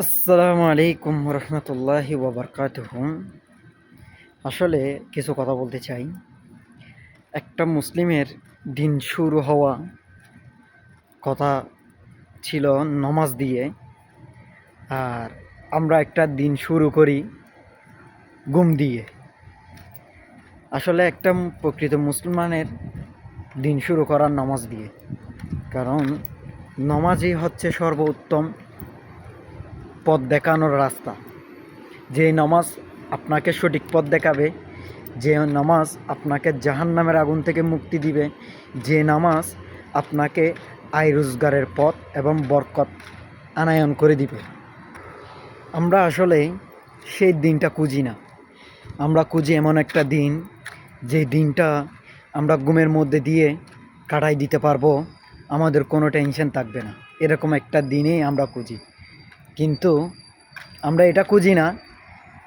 আসসালামু আলাইকুম রহমতুল্লাহি ওবরকাতুহু। আসলে কিছু কথা বলতে চাই। একটা মুসলিমের দিন শুরু হওয়া কথা ছিল নমাজ দিয়ে, আর আমরা একটা দিন শুরু করি ঘুম দিয়ে। আসলে একটা প্রকৃত মুসলমানের দিন শুরু করার নামাজ দিয়ে, কারণ নমাজই হচ্ছে সর্বোত্তম পথ দেখানোর রাস্তা। যে নামাজ আপনাকে সঠিক পথ দেখাবে, যে নামাজ আপনাকে জাহান্নামের আগুন থেকে মুক্তি দিবে, যে নামাজ আপনাকে আয় রোজগারের পথ এবং বরকত আনায়ন করে দিবে। আমরা আসলে সেই দিনটা খুঁজি না, আমরা খুঁজি এমন একটা দিন, যে দিনটা আমরা ঘুমের মধ্যে দিয়ে কাটাই দিতে পারবো, আমাদের কোনো টেনশন থাকবে না, এরকম একটা দিনেই আমরা খুঁজি। কিন্তু আমরা এটা খুঁজি না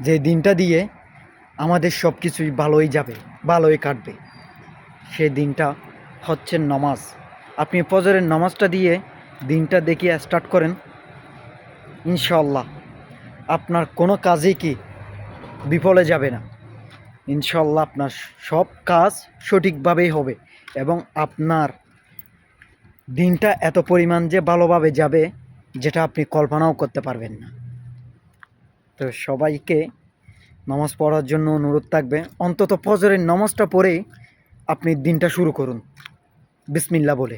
যে দিনটা দিয়ে আমাদের সব কিছুই ভালোই যাবে, ভালোই কাটবে। সেই দিনটা হচ্ছে নামাজ। আপনি ফজরের নামাজটা দিয়ে দিনটা দেখিয়ে স্টার্ট করেন, ইনশাল্লাহ আপনার কোনো কাজই কি বিফলে যাবে না। ইনশাল্লাহ আপনার সব কাজ সঠিকভাবেই হবে, এবং আপনার দিনটা এত পরিমাণ যে ভালোভাবে যাবে, যেটা আপনি কল্পনাও করতে পারবেন না। তো সবাইকে নামাজ পড়ার জন্য অনুরোধ থাকবে, অন্তত ফজরের নামাজটা পড়ে আপনি দিনটা শুরু করুন বিসমিল্লাহ বলে।